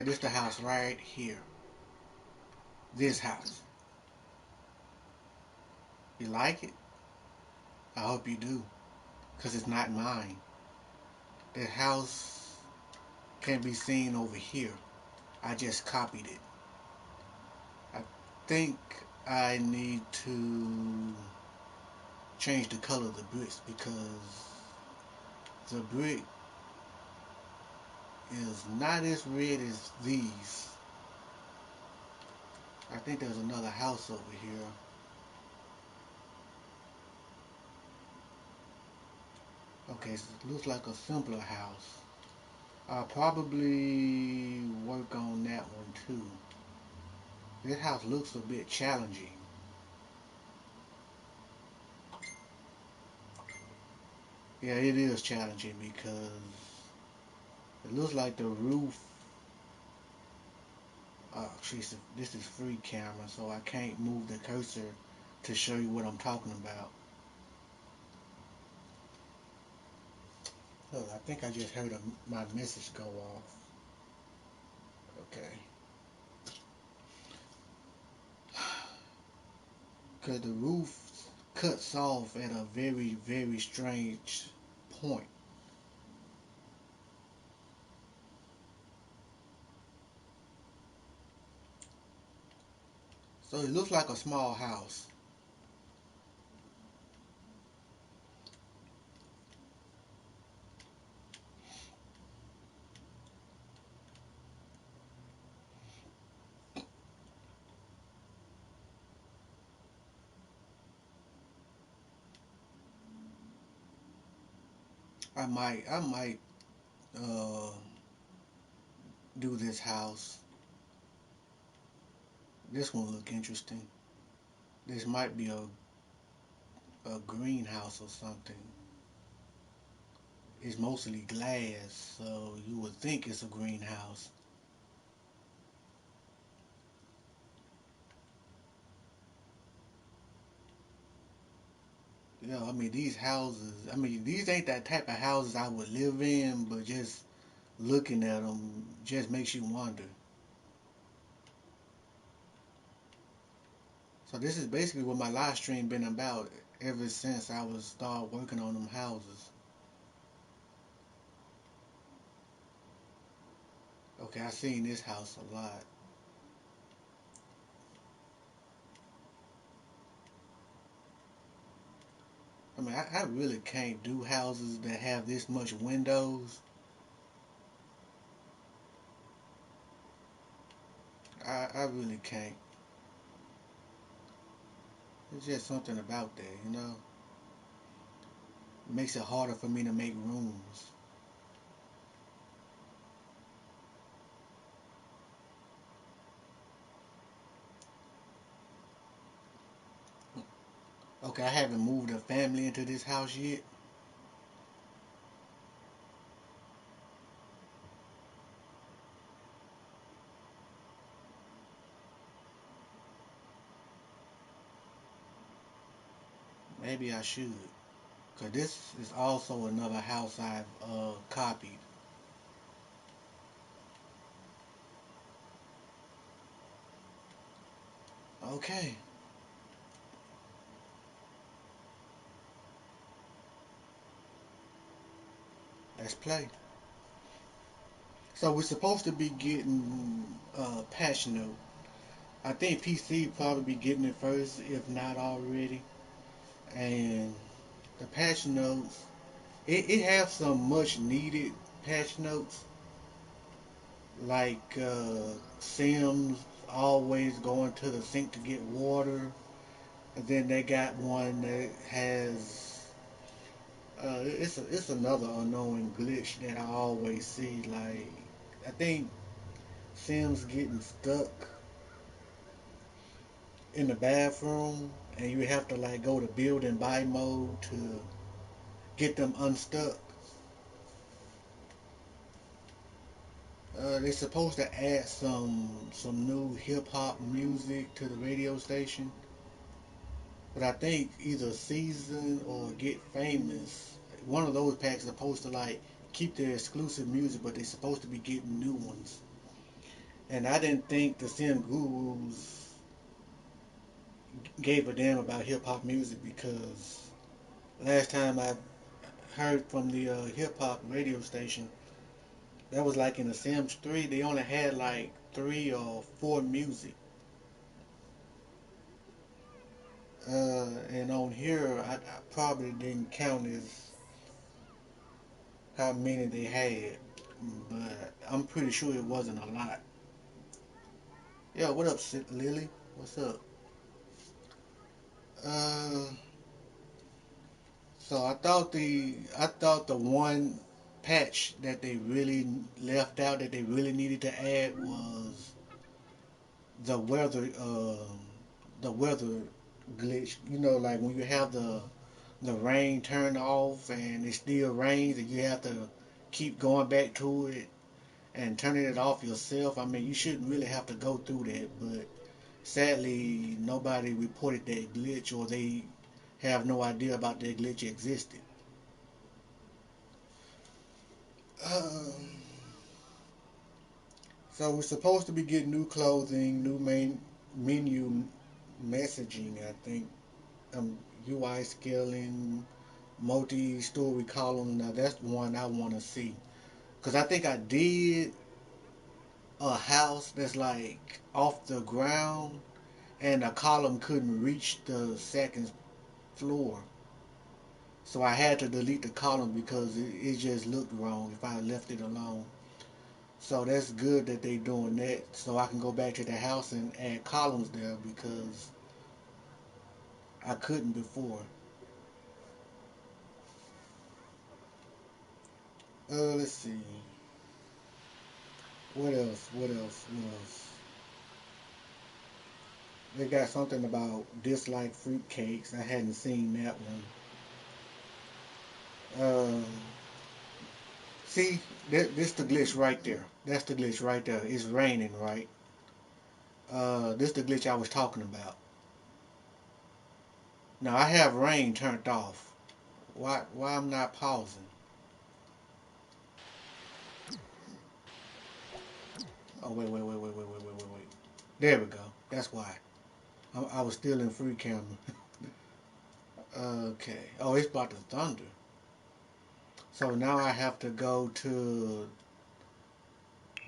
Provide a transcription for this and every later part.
This the house right here. This house. You like it? I hope you do. Because it's not mine. The house can be seen over here. I just copied it. I think I need to change the color of the bricks because the brick is not as red as these. I think there's another house over here. Okay, so it looks like a simpler house. I'll probably work on that one too. This house looks a bit challenging. Yeah, it is challenging because it looks like the roof. Jeez, this is free camera, so I can't move the cursor to show you what I'm talking about. Look, I think I just heard my message go off. Okay. Because the roof cuts off at a very, very strange point. So it looks like a small house. I might uh, do this house. This one look interesting. This might be a greenhouse or something. It's mostly glass, so you would think it's a greenhouse. Yeah, I mean these houses. I mean these ain't that type of houses I would live in, but just looking at them just makes you wonder. So this is basically what my live stream been about ever since I was start working on them houses. Okay, I seen this house a lot. I mean, I really can't do houses that have this much windows. I really can't. It's just something about that, you know? It makes it harder for me to make rooms. Okay, I haven't moved a family into this house yet. Maybe I should. Because this is also another house I've copied. Okay, let's play. So we're supposed to be getting patch note. I think PC probably be getting it first, if not already. And the patch notes, it has some much needed patch notes, like Sims always going to the sink to get water. And then they got one that has it's another annoying glitch that I always see. Like I think Sims getting stuck in the bathroom, and you have to like go to build and buy mode to get them unstuck. They're supposed to add some new hip hop music to the radio station, but I think either Season or Get Famous, one of those packs, are supposed to like keep their exclusive music, but they're supposed to be getting new ones. And I didn't think the Sim Gurus gave a damn about hip hop music because last time I heard from the hip hop radio station, that was like in the Sims 3, they only had like 3 or 4 music. And on here, I probably didn't count as how many they had, but I'm pretty sure it wasn't a lot. Yo, what up, Lily? What's up? Uh, so I thought the one patch that they really left out that they really needed to add was the weather the weather glitch. You know, like when you have the rain turned off and it still rains and you have to keep going back to it and turning it off yourself. I mean, you shouldn't really have to go through that, but sadly, nobody reported that glitch or they have no idea about that glitch existed. Um, so we're supposed to be getting new clothing, new main menu messaging, I think. UI scaling, multi-story column. Now that's the one I want to see. Cause I think I did a house that's like off the ground, and a column couldn't reach the second floor. So I had to delete the column because it just looked wrong if I left it alone. So that's good that they doing that. So I can go back to the house and add columns there because I couldn't before. Let's see. What else? What else? What else? They got something about dislike fruitcakes. I hadn't seen that one. See, this the glitch right there. That's the glitch right there. It's raining, right? This the glitch I was talking about. Now I have rain turned off. Why I'm not pausing? Oh wait. There we go. That's why. I was still in free camera. Okay. Oh, it's about to thunder. So now I have to go to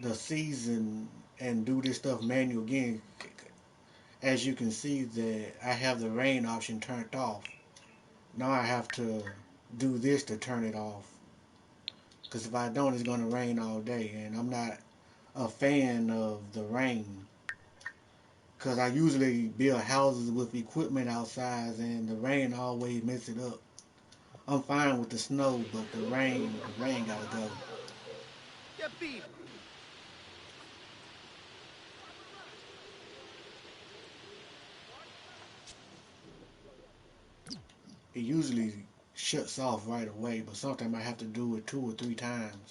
the season and do this stuff manual again. As you can see that I have the rain option turned off. Now I have to do this to turn it off. Because if I don't, it's going to rain all day. And I'm not a fan of the rain. Because I usually build houses with equipment outside and the rain always messes it up. I'm fine with the snow, but the rain gotta go. It usually shuts off right away, but sometimes I have to do it 2 or 3 times.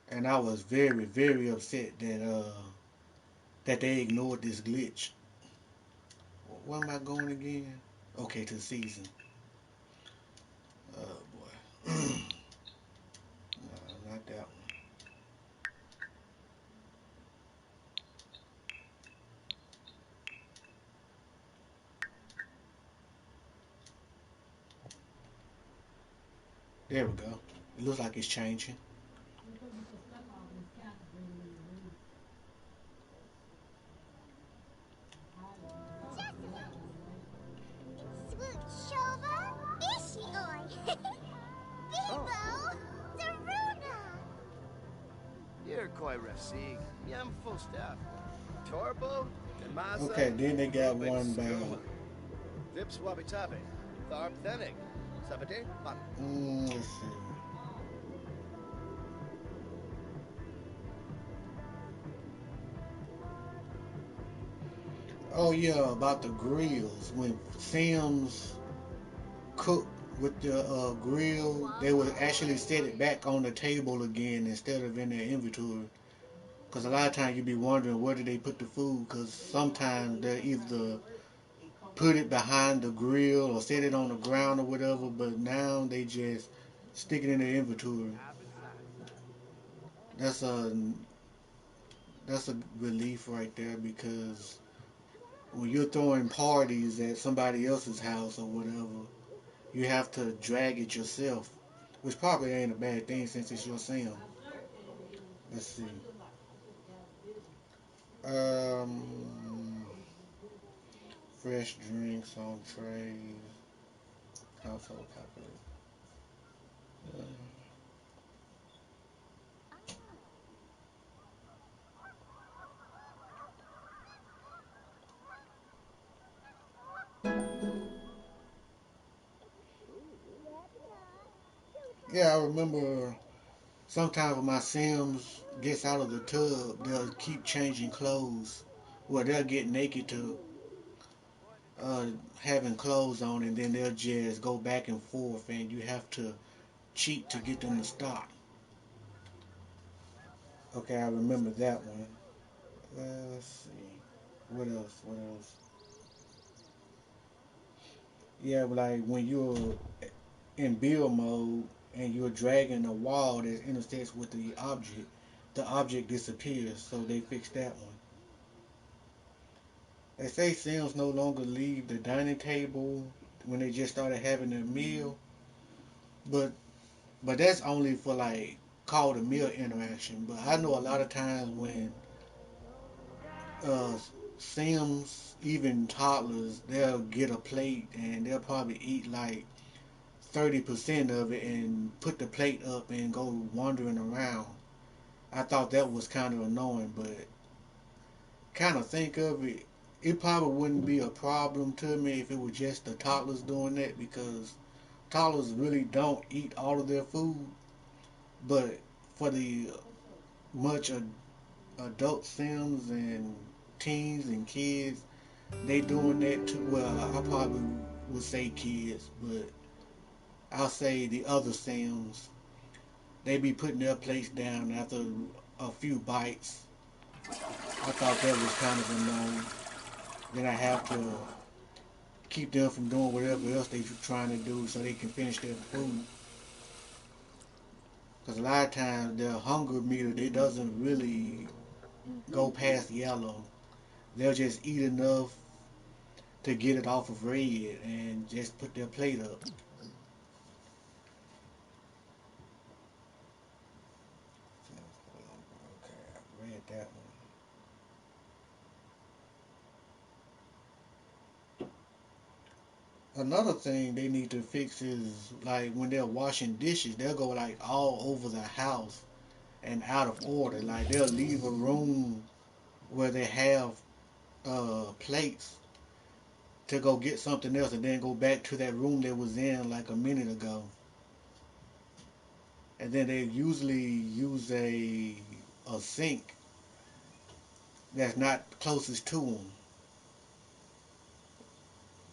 And I was very, very upset that they ignored this glitch. Where am I going again? Okay, to the season. Oh boy. No, not that one. There we go. It looks like it's changing. Okay, then they got one about. Let's see. Oh yeah, about the grills. When Sims cook with the grill, they would actually set it back on the table again instead of in their inventory. Because a lot of times you be wondering where did they put the food. Because sometimes they either put it behind the grill or set it on the ground or whatever. But now they just stick it in their inventory. That's a that's a relief right there because when you're throwing parties at somebody else's house or whatever, you have to drag it yourself, which probably ain't a bad thing since it's your sim. Let's see. Um, fresh drinks on trays, household population. Uh, yeah, I remember sometimes when my Sims gets out of the tub, they'll keep changing clothes. Well, they'll get naked to uh, having clothes on, and then they'll just go back and forth, and you have to cheat to get them to stop. Okay, I remember that one. Let's see. What else? What else? Yeah, like when you're in build mode and you're dragging a wall that intersects with the object disappears. So they fixed that one. They say Sims no longer leave the dining table when they just started having their meal, but that's only for like call to meal interaction. But I know a lot of times when uh, Sims, even toddlers, they'll get a plate and they'll probably eat like 30% of it and put the plate up and go wandering around. I thought that was kind of annoying, but kind of think of it, it probably wouldn't be a problem to me if it was just the toddlers doing that because toddlers really don't eat all of their food. But for the much adult Sims and teens and kids, they doing that too. Well, I probably would say kids, but I'll say the other Sims. They be putting their plates down after a few bites. I thought that was kind of annoying. Then I have to keep them from doing whatever else they are trying to do so they can finish their food. Because a lot of times their hunger meter, they doesn't really go past yellow. They'll just eat enough to get it off of red and just put their plate up. Okay, I read that one. Another thing they need to fix is like when they're washing dishes, they'll go like all over the house and out of order. Like they'll leave a room where they have plates to go get something else and then go back to that room they was in like a minute ago. And then they usually use a sink that's not closest to them.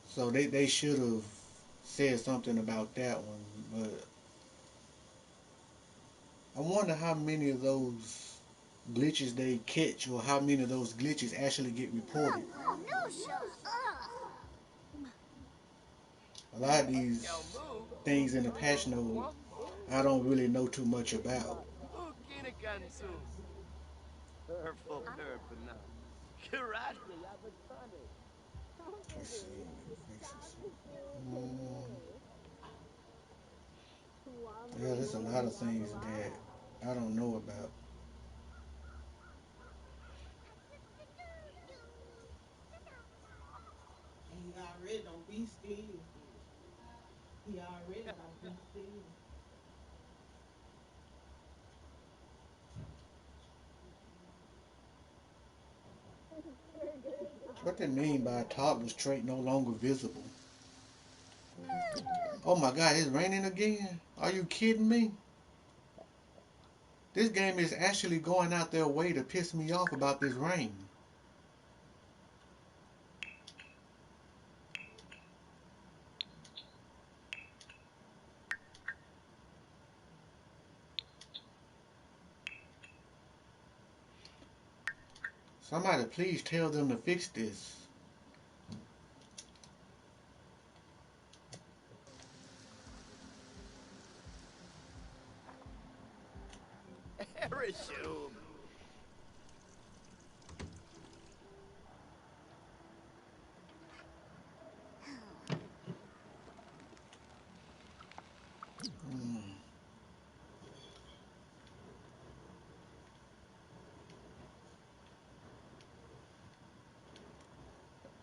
So they should have said something about that one. But I wonder how many of those glitches they catch or how many of those glitches actually get reported. A lot of these things in the patch note I don't really know too much about. Let's see. Fixes. Mm, yeah, there's a lot of things that I don't know about. He already don't be still. He already don't be still. What they mean by toddler's trait no longer visible? Oh my god, it's raining again? Are you kidding me? This game is actually going out their way to piss me off about this rain. Somebody please tell them to fix this. Arishum. Mm.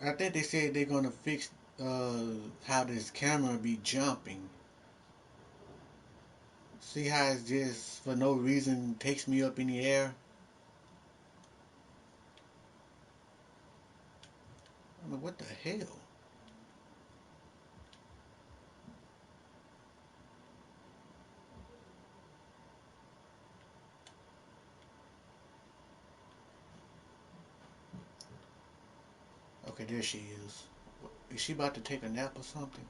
I think they said they're gonna fix how this camera be jumping. See how it's just for no reason takes me up in the air? I mean, what the hell? Okay, there she is. Is she about to take a nap or something?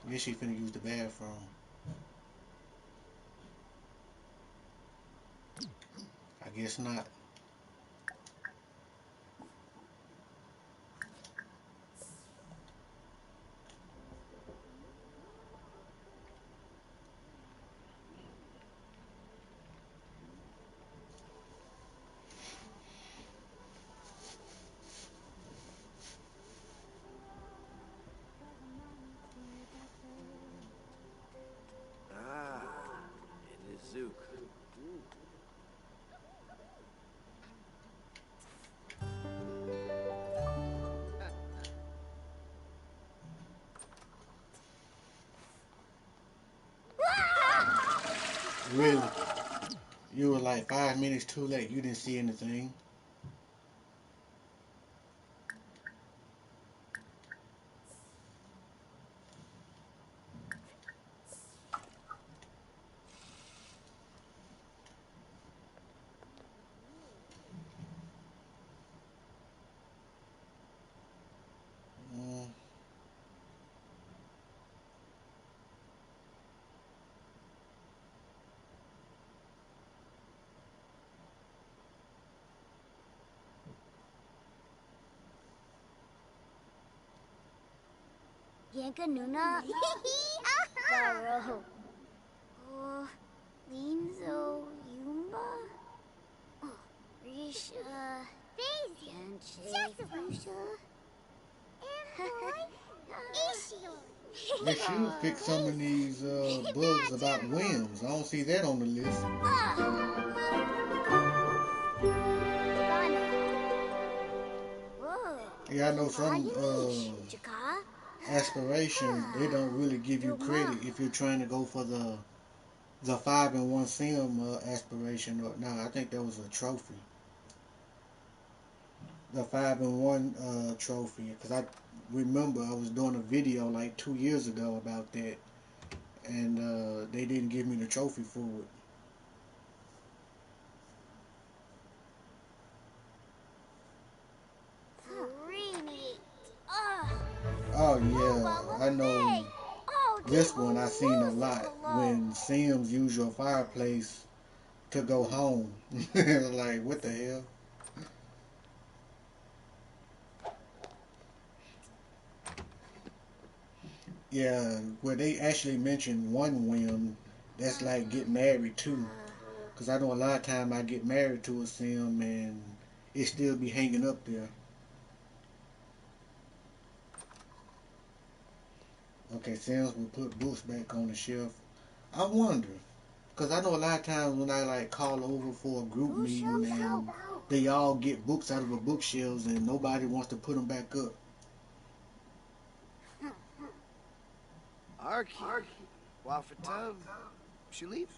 I guess she finna use the bathroom. I guess not. Ah, it is Zook. Really? You were like 5 minutes too late. You didn't see anything. Mm. Yanka Nuna. Baro. Oh, Linzo Yumba. Risha. Yanche Fusha. They should fix some of these bugs about whims. I don't see that on the list. Yeah, I know some aspirations, they don't really give you credit if you're trying to go for the 5-in-1 sim aspiration. Or no, I think that was a trophy. The 5-in-1 trophy, because I remember I was doing a video like 2 years ago about that, and they didn't give me the trophy for it. Oh yeah, I know this one I seen a lot when Sims use your fireplace to go home. Like what the hell? Yeah, where they actually mentioned one whim, that's like get married too. Cause I know a lot of time I get married to a sim and it still be hanging up there. Okay, sims will put books back on the shelf. I wonder, cause I know a lot of times when I like call over for a group meeting and they all get books out of the bookshelves and nobody wants to put them back up. Arki. Wafatav. Shilif.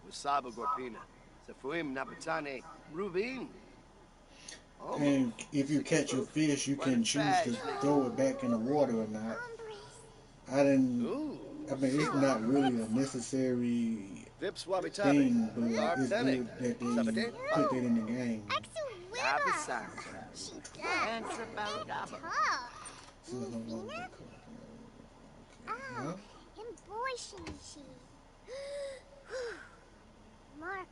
Wasaba Gorpina. Safuim Napatane. Rubin. Almost. And if you catch a fish, you can choose to throw it back in the water or not. I didn't. Ooh. I mean, it's not really a necessary Vips Wabitabe. thing, but it's Tharptane. good that they Sabate. put that in the game. Labasanta. Antrabarudaba. So, huh? Marco.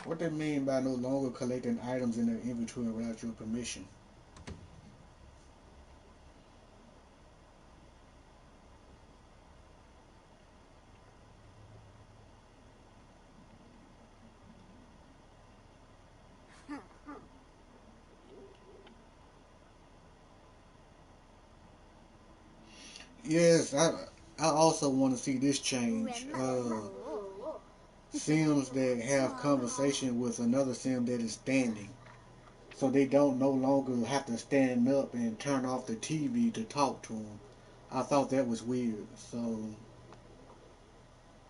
What they mean by no longer collecting items in their inventory without your permission? Yes, I also want to see this change. Sims that have conversation with another sim that is standing, so they don't no longer have to stand up and turn off the TV to talk to them. I thought that was weird, so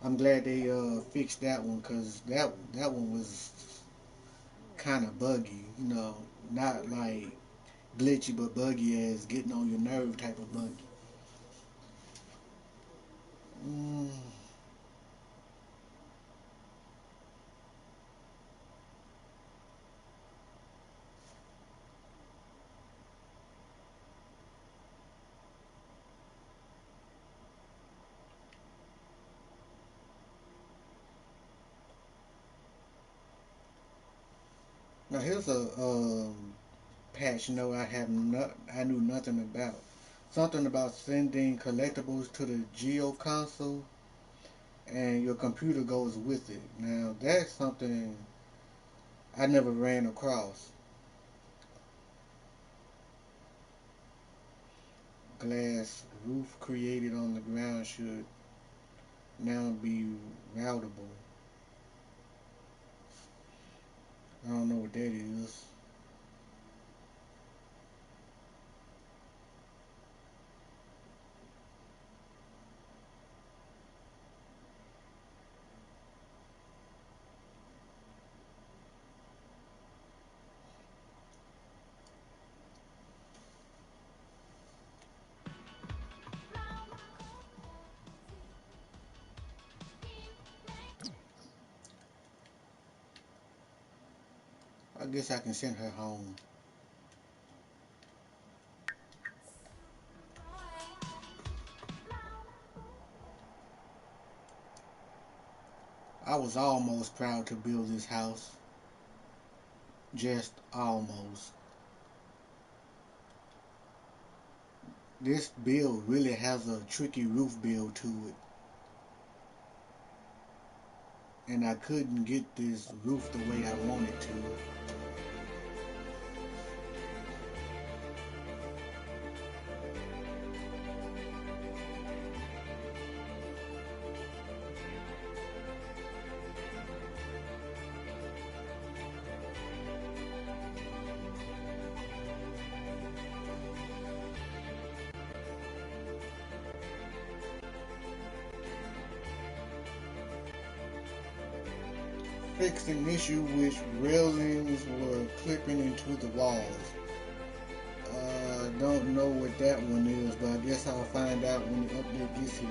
I'm glad they fixed that one because that one was kind of buggy, you know, not like glitchy but buggy as getting on your nerve type of buggy. Mm. Now here's a patch note I knew nothing about. Something about sending collectibles to the Geo console and your computer goes with it. Now that's something I never ran across. Glass roof created on the ground should now be routable. I don't know what that is. I guess I can send her home. I was almost proud to build this house. Just almost. This build really has a tricky roof build to it. And I couldn't get this roof the way I wanted to. Fixed an issue which railings were clipping into the walls. Don't know what that one is, but I guess I'll find out when the update gets here.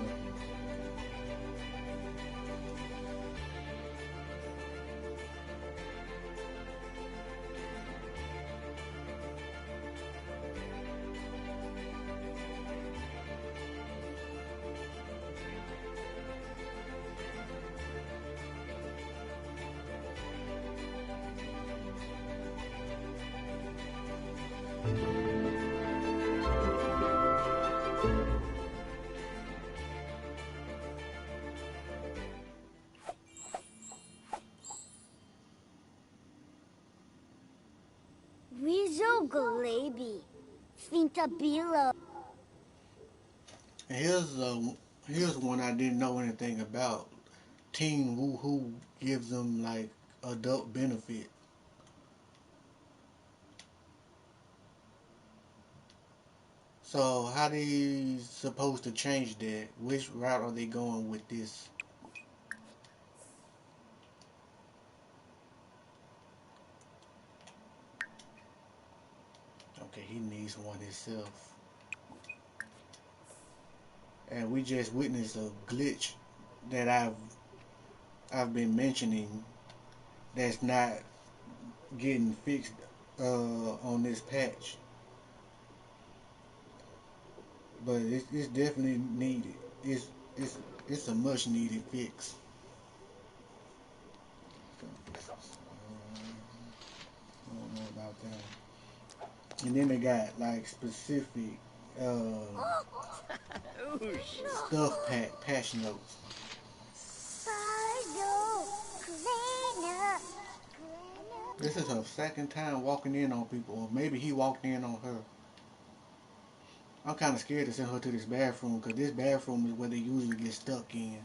Rizzo Galebi. Fintabila. Here's one I didn't know anything about. Teen Woohoo gives them like adult benefit. So how they supposed to change that? Which route are they going with this? Okay, he needs one himself. And we just witnessed a glitch that I've been mentioning that's not getting fixed on this patch, but it's definitely needed. It's it's a much needed fix. about that. And then they got like specific stuff pack passion notes. This is her second time walking in on people, or maybe he walked in on her. I'm kind of scared to send her to this bathroom because this bathroom is where they usually get stuck in.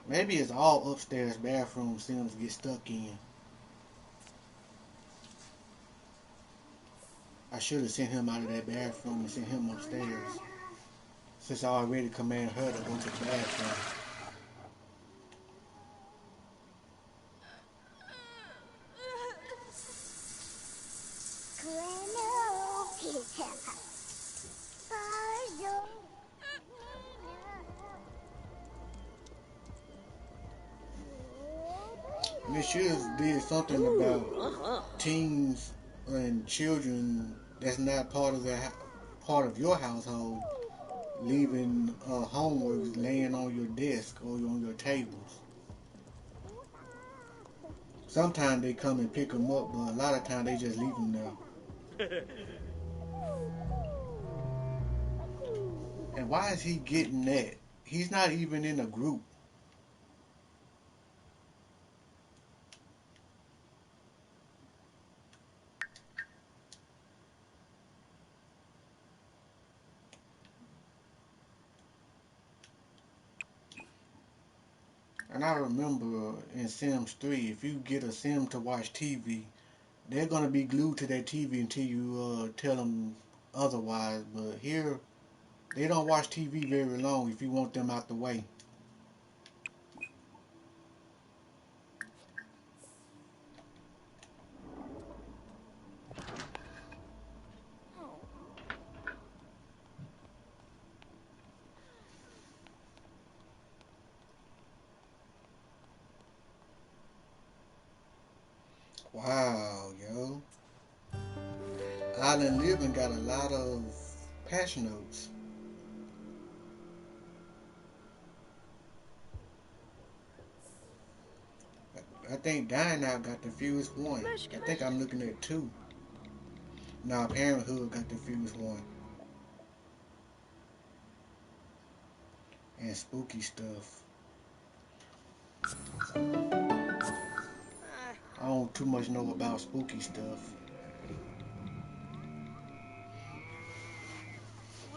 Maybe it's all upstairs bathroom Sims get stuck in. I should have sent him out of that bathroom and sent him upstairs, since I already commanded her to go to the bathroom. And it should have did something about teens and children that's not part of your household leaving homework laying on your desk or on your tables. Sometimes they come and pick them up, but a lot of times they just leave them there. And why is he getting that? He's not even in a group. And I remember in Sims 3, if you get a Sim to watch TV, they're going to be glued to that TV until you tell them otherwise. But here, they don't watch TV very long if you want them out the way. Wow, yo. Island Living got a lot of passion notes. I think Dying Out got the fewest one. I think I'm looking at 2. Now Parenthood got the fewest one. And Spooky Stuff. I don't too much know about Spooky Stuff.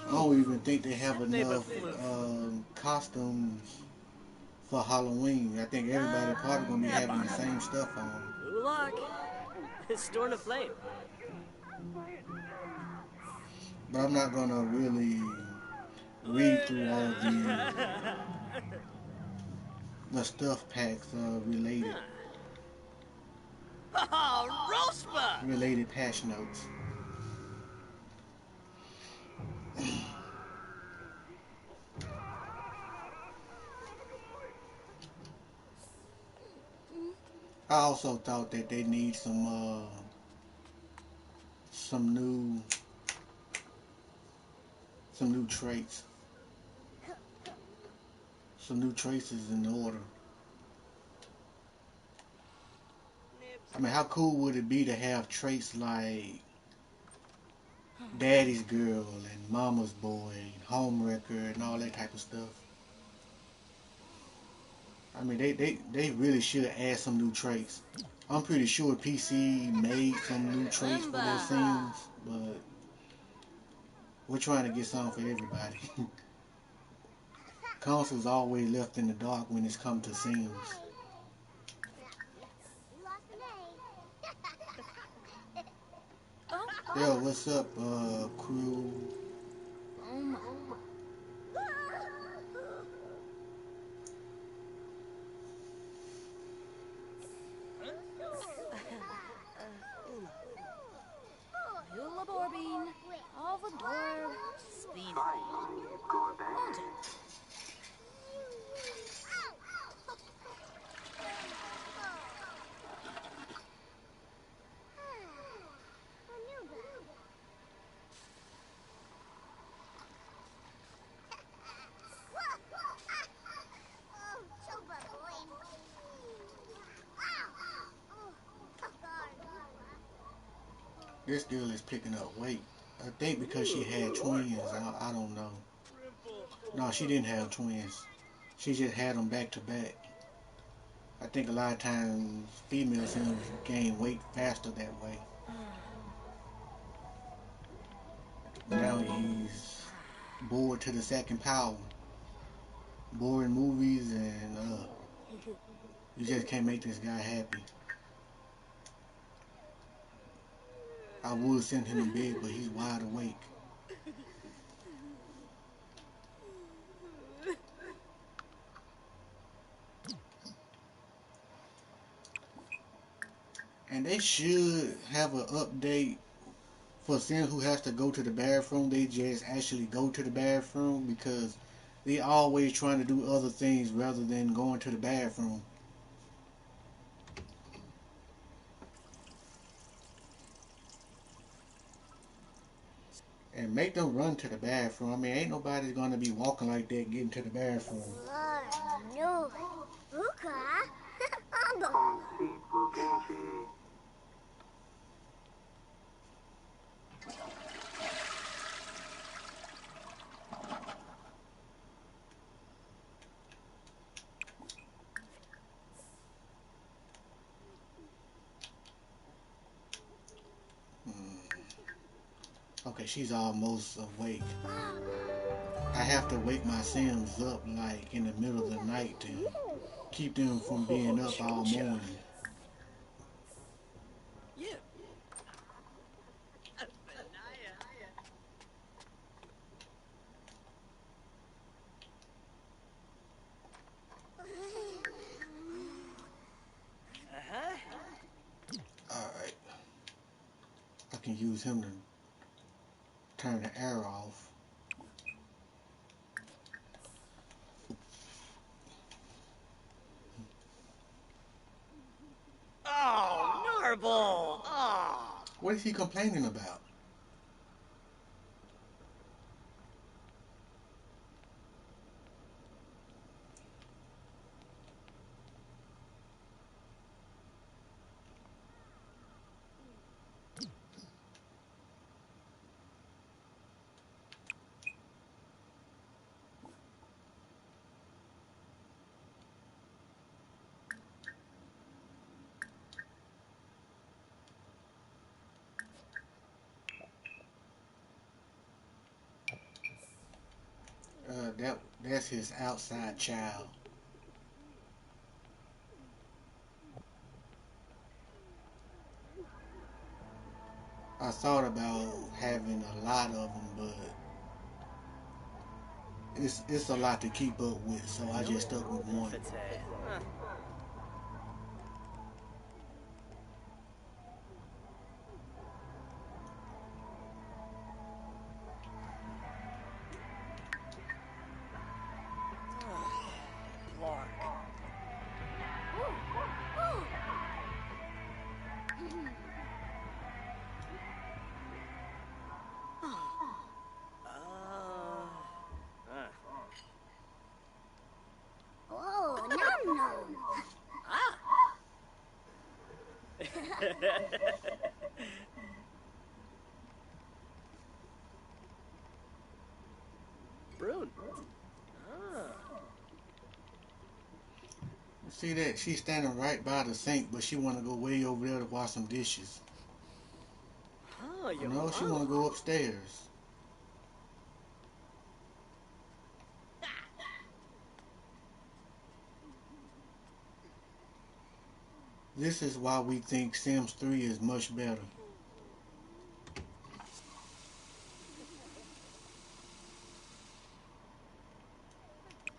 I don't even think they have enough costumes for Halloween. I think everybody probably gonna be having the same stuff on. Ulak, Storm of Flame. But I'm not gonna really read through all the stuff packs related. Oh, Rospa! Related patch notes. I also thought that they need some new traits. Some new traits is in order. I mean, how cool would it be to have traits like Daddy's Girl and Mama's Boy and Homewrecker and all that type of stuff? I mean, they really should add some new traits. I'm pretty sure PC made some new traits for their scenes, but we're trying to get something for everybody. Console's always left in the dark when it's come to scenes. Yo, what's up, crew? Eula Borbine, Alvador, Speed. This girl is picking up weight. I think because she had twins. I don't know. No, she didn't have twins. She just had them back to back. I think a lot of times females gain weight faster that way. Now he's bored to the second power. Boring movies and you just can't make this guy happy. I would send him to bed, but he's wide awake. And they should have an update for Sims who has to go to the bathroom. They just actually go to the bathroom because they always trying to do other things rather than going to the bathroom. And make them run to the bathroom. I mean, ain't nobody gonna be walking like that getting to the bathroom. No. Luca. Okay, she's almost awake. I have to wake my Sims up like in the middle of the night to keep them from being up all morning. Yeah. Alright. I can use him to turn the air off. Oh, Narble! Oh. What is he complaining about? That's his outside child. I thought about having a lot of them, but it's a lot to keep up with, so I just stuck with one. Oh, nom nom. Brune. See that? She's standing right by the sink, but she want to go way over there to wash some dishes. Oh, your No, she want to go upstairs. This is why we think Sims 3 is much better.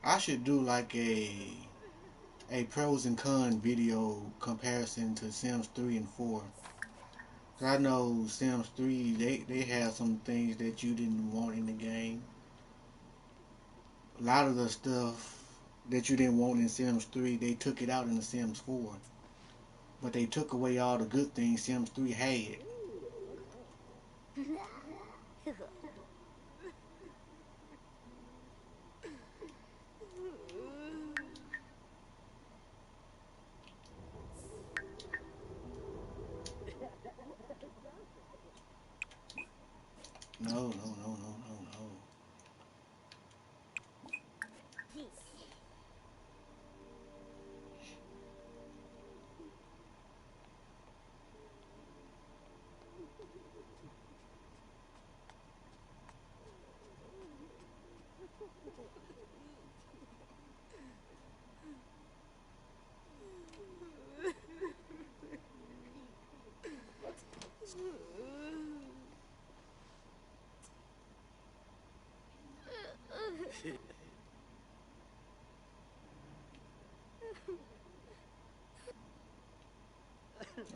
I should do like a pros and cons video comparison to Sims 3 and 4. I know Sims 3, they have some things that you didn't want in the game. A lot of the stuff that you didn't want in Sims 3, they took it out in the Sims 4. But they took away all the good things Sims 3 had. No, no, no, no, no, no.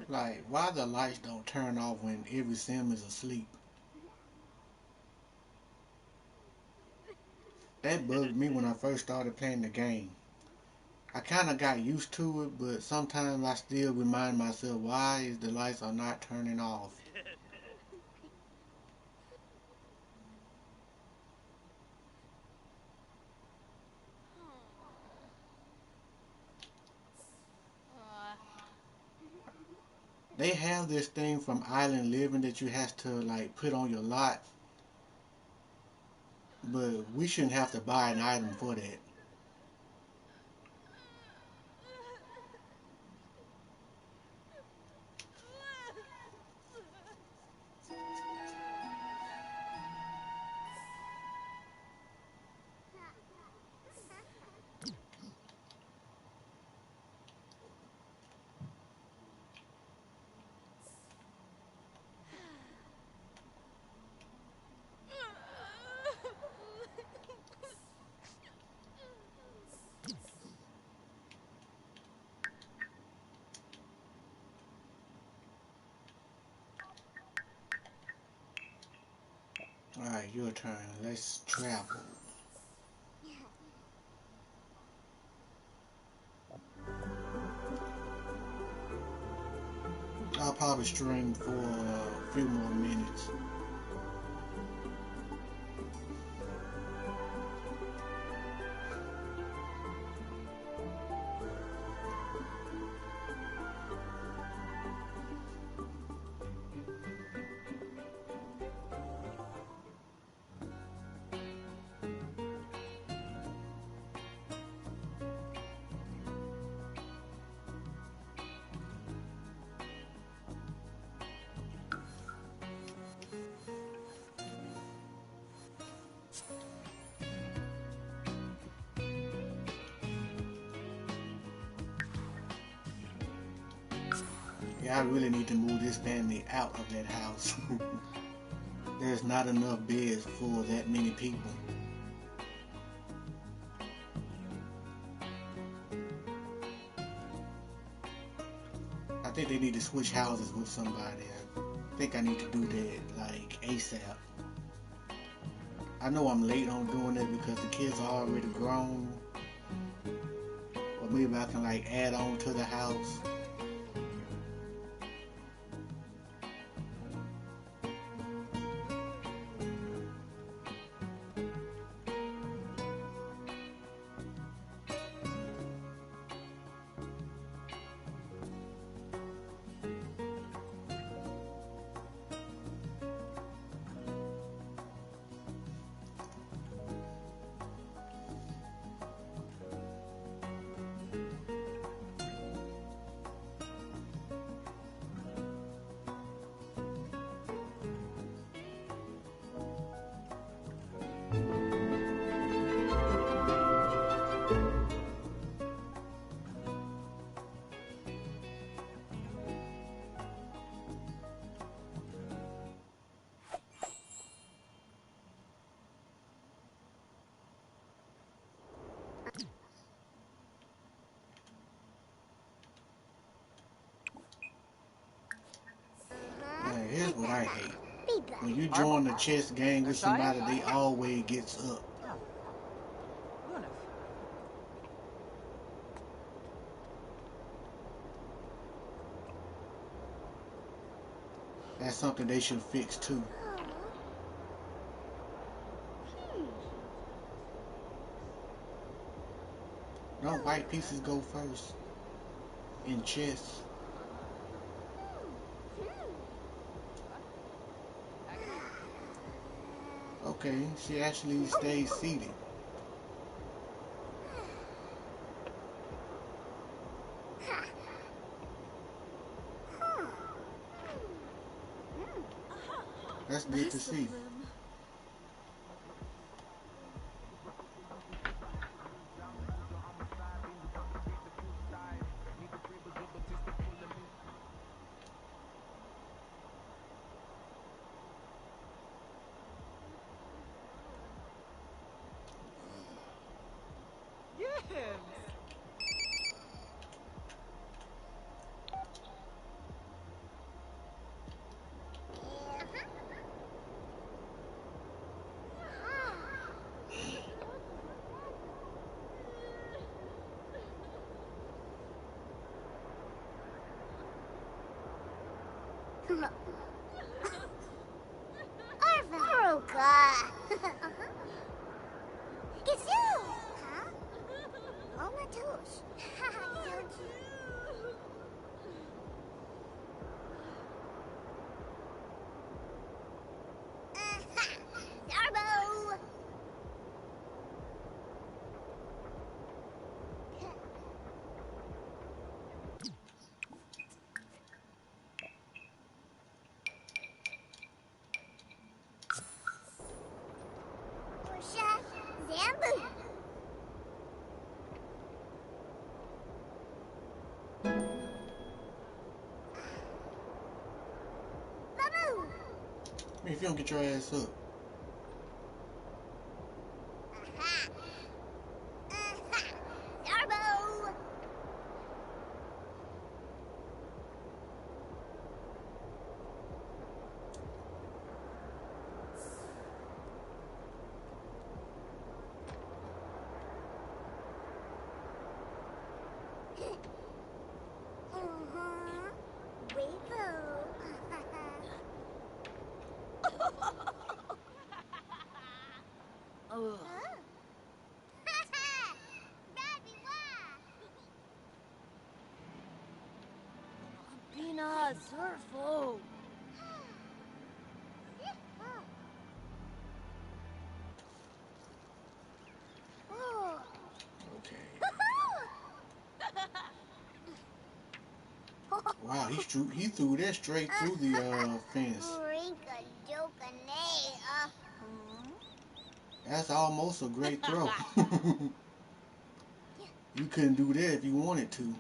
Like, why the lights don't turn off when every sim is asleep? That bugged me when I first started playing the game. I kind of got used to it, but sometimes I still remind myself, why is the lights are not turning off? They have this thing from Island Living that you have to like put on your lot, but we shouldn't have to buy an item for that. Alright, your turn. Let's travel. I'll probably stream for a few more minutes. Yeah, I really need to move this family out of that house. There's not enough beds for that many people. I think they need to switch houses with somebody. I think I need to do that like ASAP. I know I'm late on doing it because the kids are already grown. Or maybe I can like add on to the house. Here's what I hate. When you join the chess gang with somebody, they always gets up. That's something they should fix too. No white pieces go first in chess. Okay, she actually stays seated. That's good to see. Aruka! Gazoo! Huh? Oh, my toes. So cute. Zarbo! Porsche Zambu! Babu! If you don't get your ass up. Zarbo! Rainbow. Ugh. Rabbit, Pina, surfo. Oh. Okay. Wow, he threw that straight through the fence. Rinka Joka Nay. That's almost a great throw. You couldn't do that if you wanted to.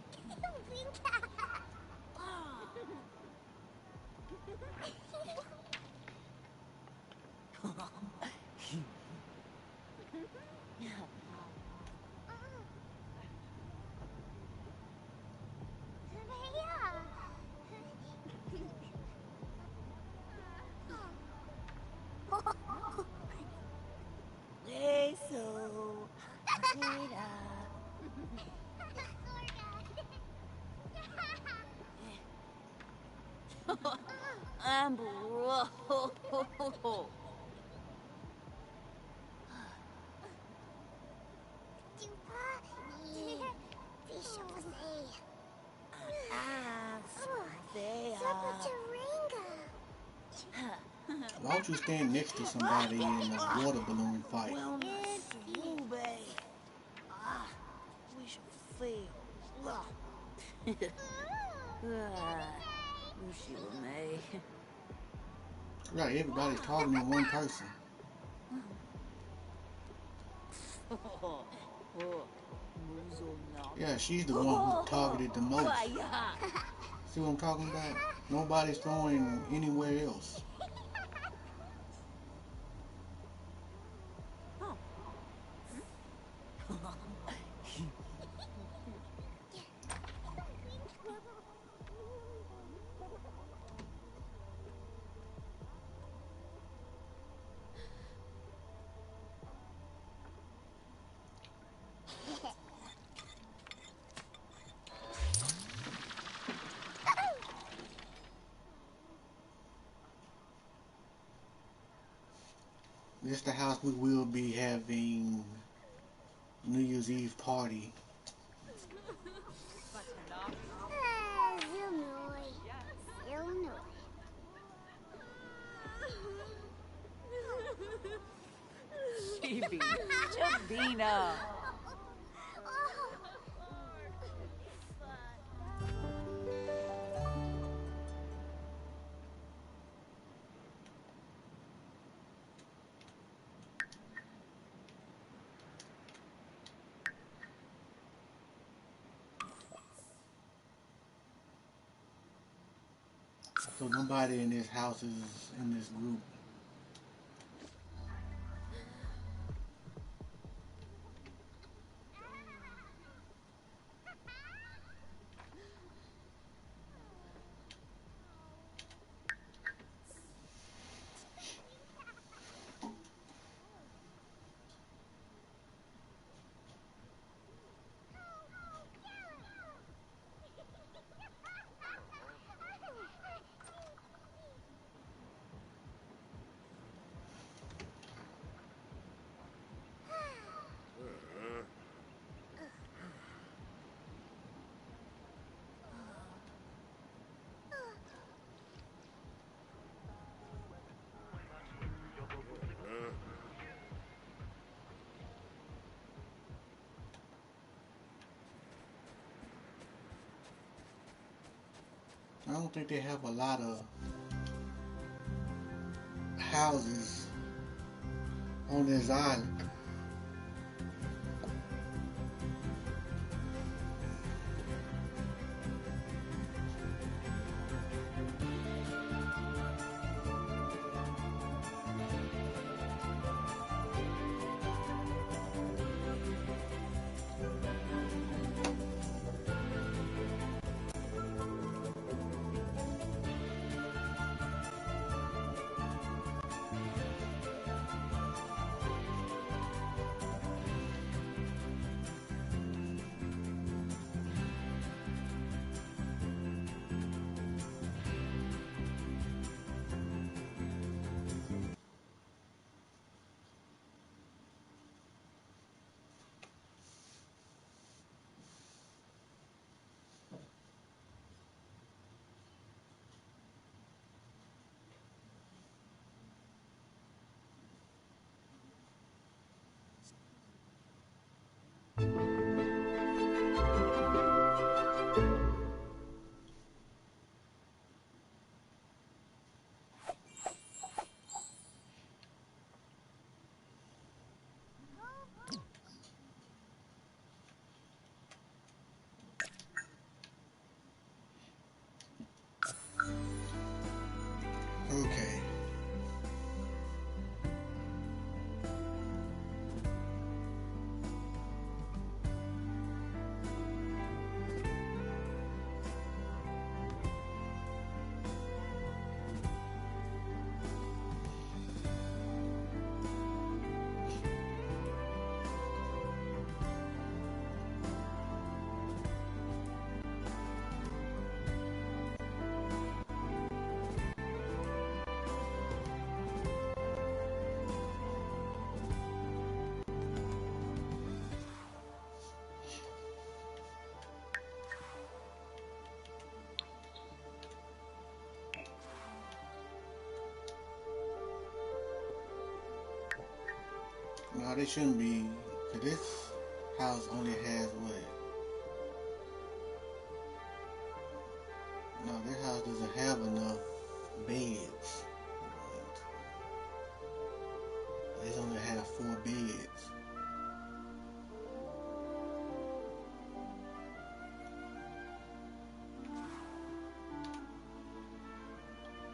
Eso. Mira. Ambro. Why don't you stand next to somebody in a water balloon fight? Well, Sube. We should fail. Wish you were me. Right, everybody's talking to one person. Yeah, she's the one who targeted the most. See what I'm talking about? Nobody's throwing anywhere else. This is the house we will be having New Year's Eve party. Dina. So nobody in this house is in this group. I don't think they have a lot of houses on this island. Okay. No, they shouldn't be. 'Cause this house only has what? No, this house doesn't have enough beds. They only have 4 beds.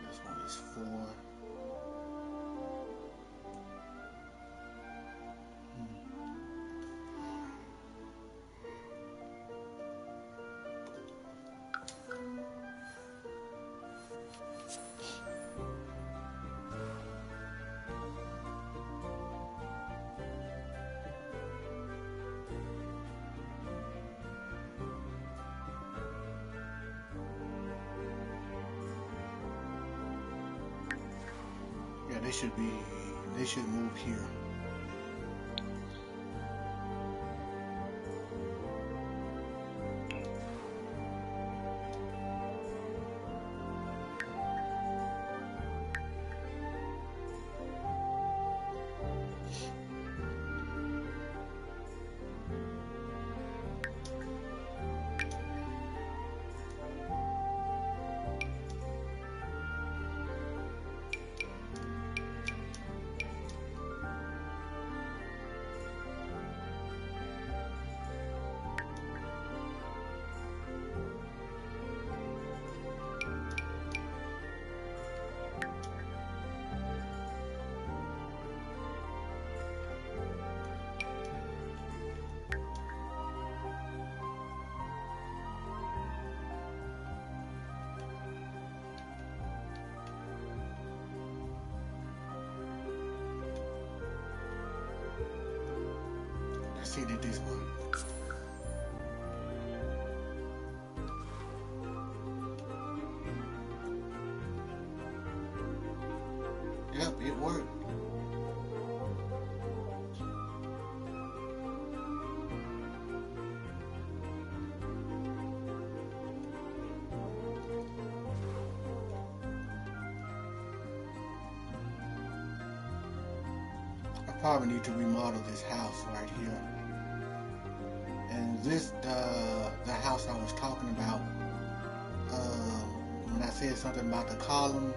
This one is 4. Yeah, they should move here. Let's hit it this way. Yep, it worked. I probably need to remodel this house right here. And this, the house I was talking about, when I said something about the columns,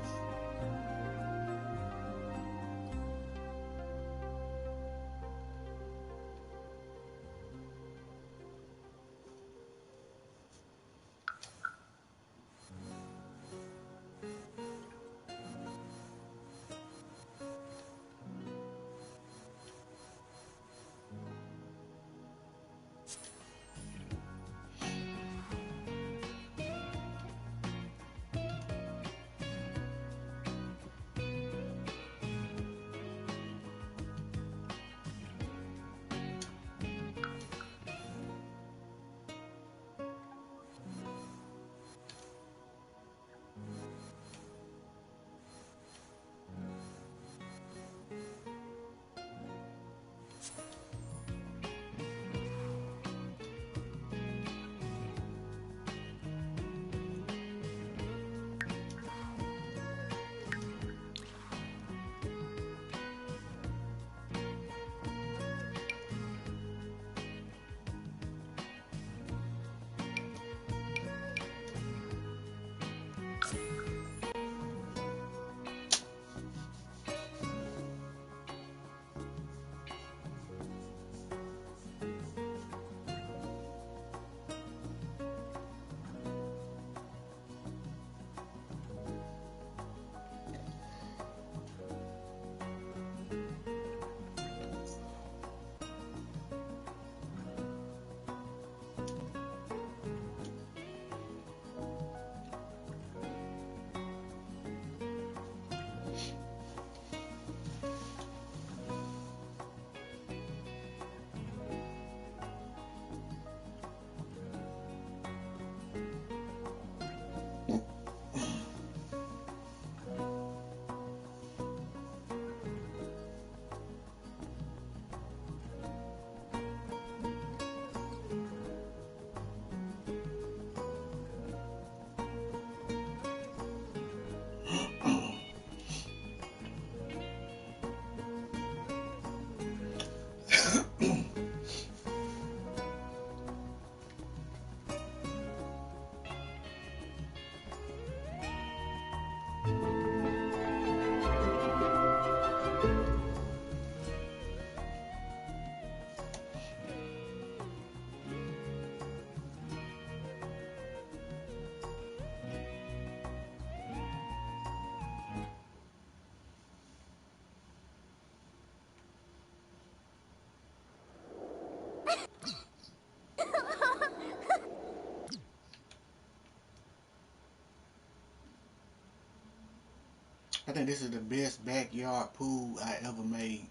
I think this is the best backyard pool I ever made.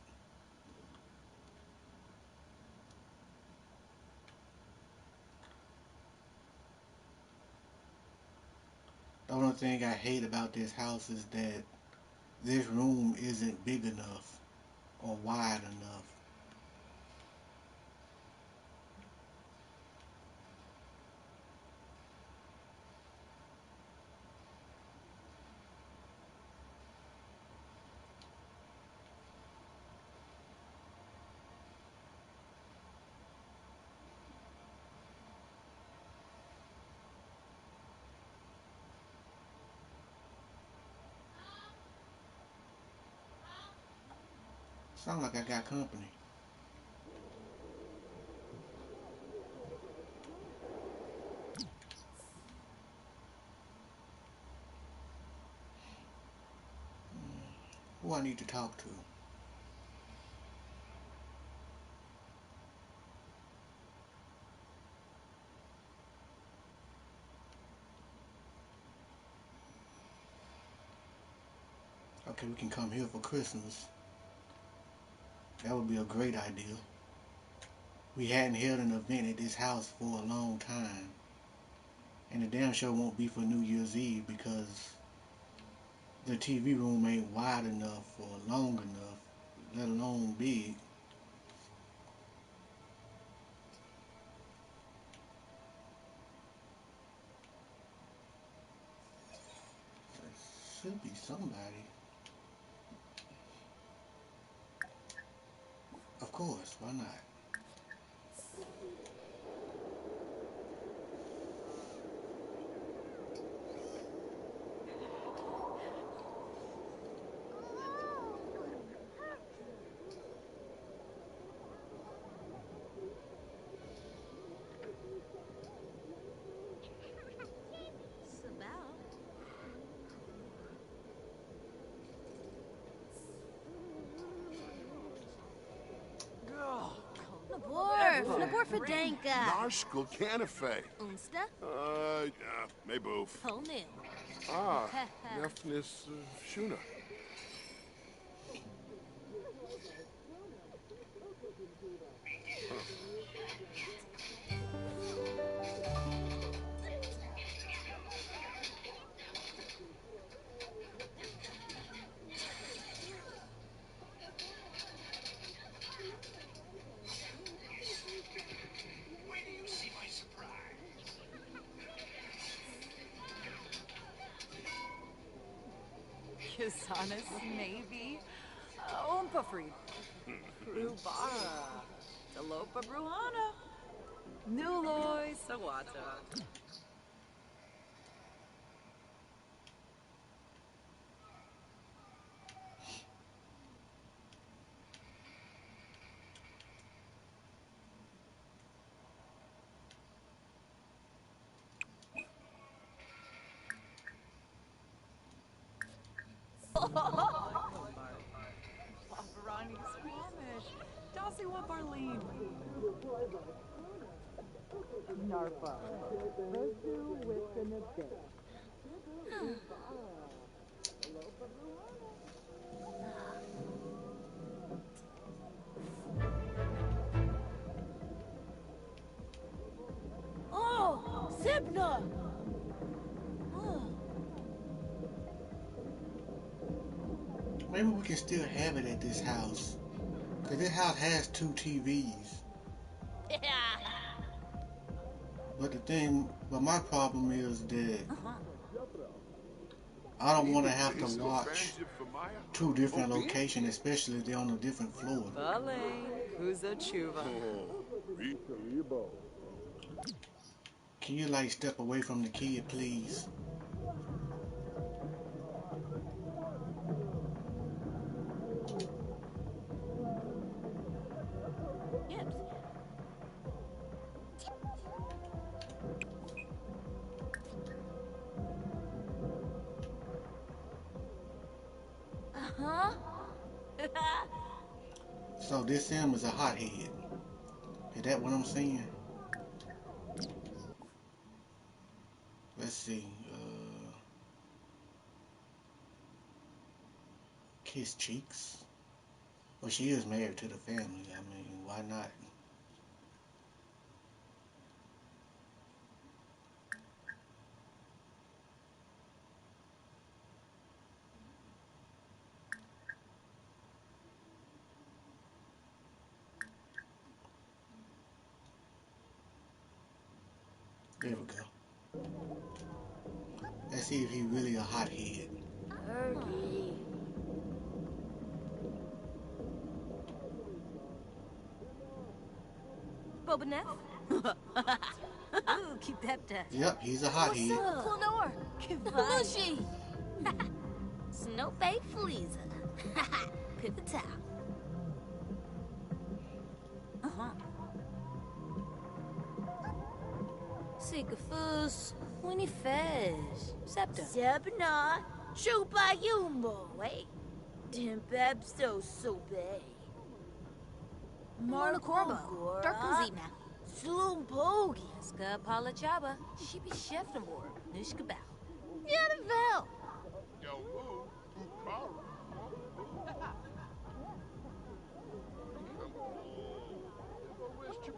The only thing I hate about this house is that this room isn't big enough or wide enough. Sound like I got company. Who I need to talk to? Okay, we can come here for Christmas. That would be a great idea. We hadn't held an event at this house for a long time. And the damn show won't be for New Year's Eve because the TV room ain't wide enough or long enough, let alone big. There should be somebody. Of course, why not? Nabor Fadanka. Narskul Canafe. Unsta. Yeah, may boof. Polnil. Ah, Nefnis Shuna. Kisanis, maybe. Umpafreed. Rubara. Talopa Bruhana. Nuloi Sawata. Pavarani Squamish. Dasiwa Barlene. Narpa. Vesu within a day. Oh, Sibna. Maybe we can still have it at this house. Because this house has 2 TVs. But my problem is that I don't want to have to watch 2 different locations, especially if they're on a different floor. Balane, Kuza Chuva. Can you like step away from the kid, please? So this Sim is a hothead. Is that what I'm saying? Let's see. Kiss cheeks. Well, she is married to the family. I mean, why not? There we go. Let's see if he's really a hothead. Ergie. Bobaneth? Ooh, keep that death. Yep, he's a hothead. What's up, Clonor? Lushi. Snowbake Fleeza. Pipita. Sigafus. Winnie Fez. Septa. Zebna, Chupa Yumbo, eh? Dimpeb so sobe. Marla Corbo. Darkuzina. Sloom Pogi. Ska Palachaba. She be chef no more. Nishkabal. Yadavel. Yo,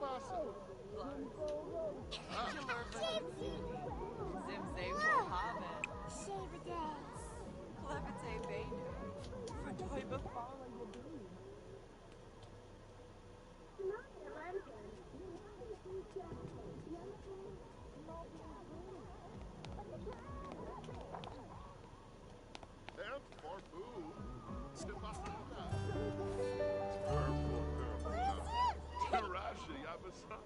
pasa? Zimzay Mohammed. Clevite Benu. Fadoy Bafala Yadin. El Farfu. Sibahana. Tarashi Yabasa.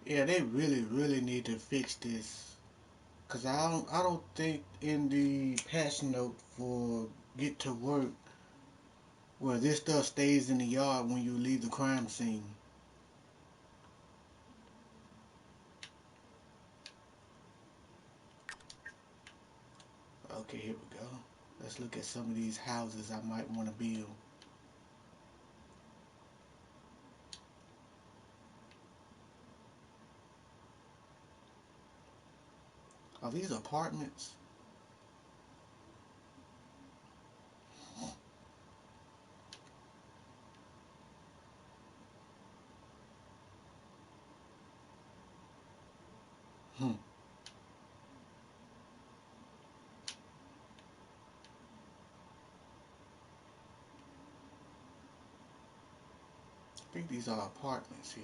Yeah, they really need to fix this. Cause I don't think in the patch note for get to work where this stuff stays in the yard when you leave the crime scene. Okay, here we go. Let's look at some of these houses I might want to build. Are these apartments? Hmm. I think these are apartments here.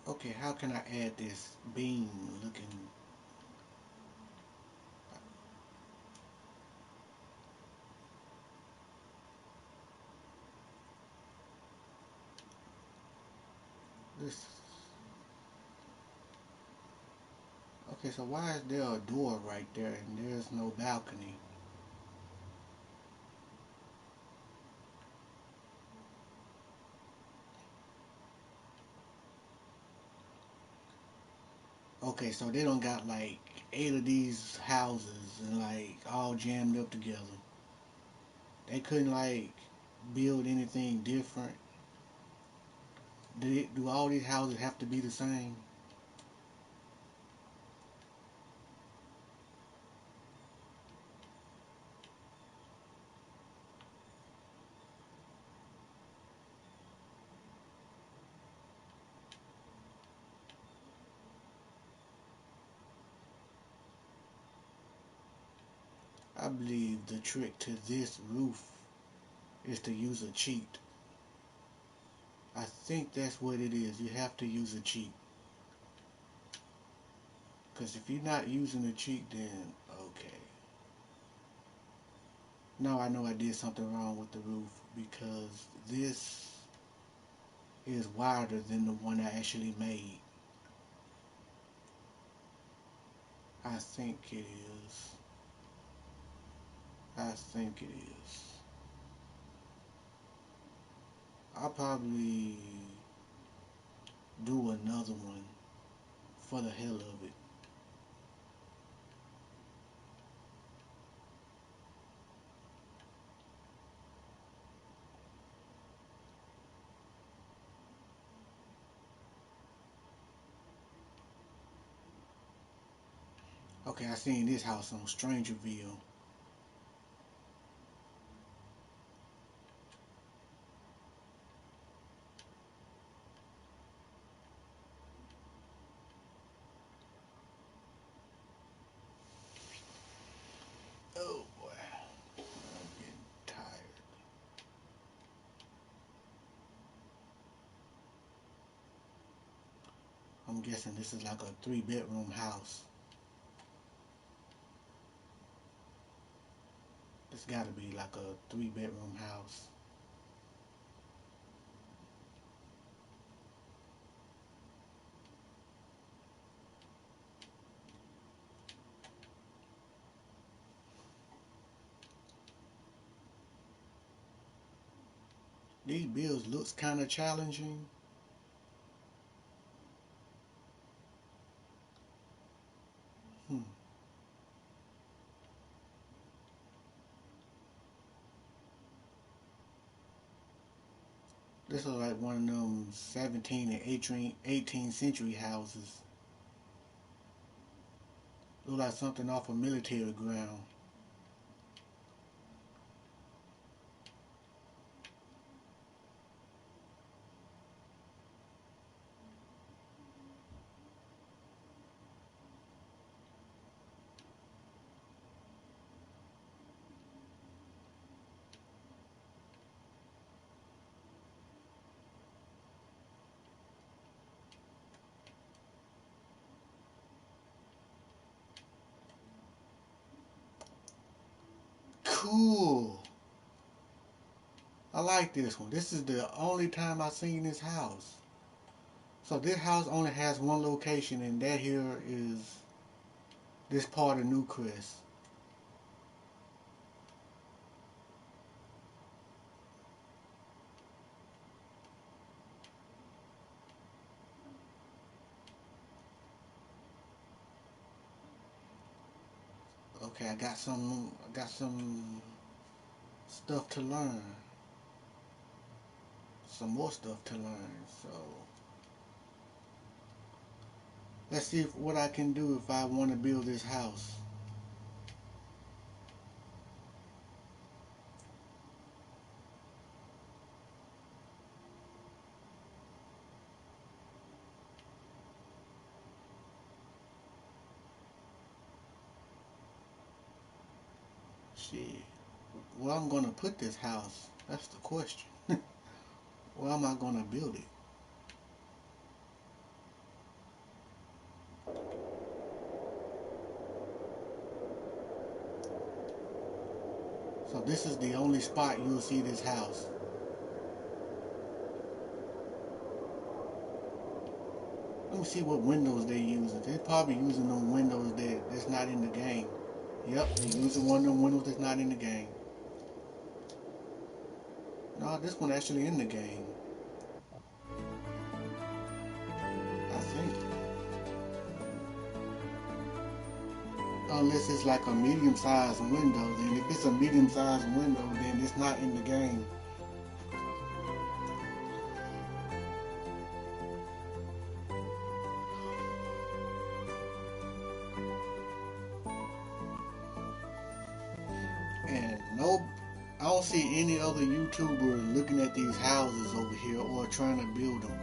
Okay, how can I add this beam looking? This. Okay, so why is there a door right there and there's no balcony? Okay, so they don't got like 8 of these houses and like all jammed up together. They couldn't like build anything different. Do all these houses have to be the same? I believe the trick to this roof is to use a cheat. I think that's what it is. You have to use a cheat. Because if you're not using a cheat, then okay. Now I know I did something wrong with the roof because this is wider than the one I actually made. I think it is. I think it is. I'll probably do another one for the hell of it. Okay, I seen this house on Strangerville. Oh boy, I'm getting tired. I'm guessing this is like a 3-bedroom house. It's gotta be like a 3-bedroom house. These bills looks kind of challenging. Hmm. This is like one of them 17 and 18th century houses. Look like something off a military ground. Cool. I like this one. This is the only time I've seen this house. So this house only has one location, and that here is this part of Newcrest. Okay, I got some stuff to learn. Some more stuff to learn. So let's see what I can do if I want to build this house. Shit. Where I'm gonna put this house? That's the question. Where am I gonna build it? So this is the only spot you'll see this house. Let me see what windows they're using. They're probably using them windows that's not in the game. Yep, they're using one of them windows that's not in the game. No, this one actually in the game. I think. Unless it's like a medium-sized window. Then if it's a medium-sized window, then it's not in the game. And no, I don't see any other YouTubers looking at these houses over here or trying to build them.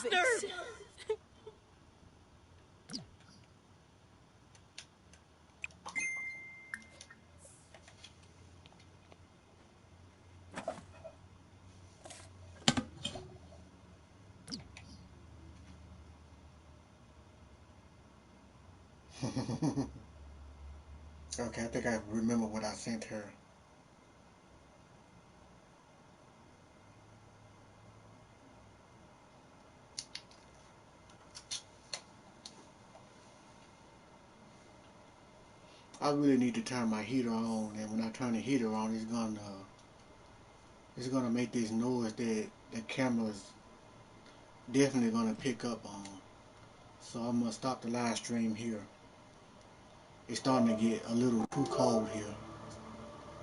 bastard! Okay, I think I remember what I sent her. I really need to turn my heater on, and when I turn the heater on, it's gonna make this noise that the camera's definitely gonna pick up on. So I'm gonna stop the live stream here. It's starting to get a little too cold here.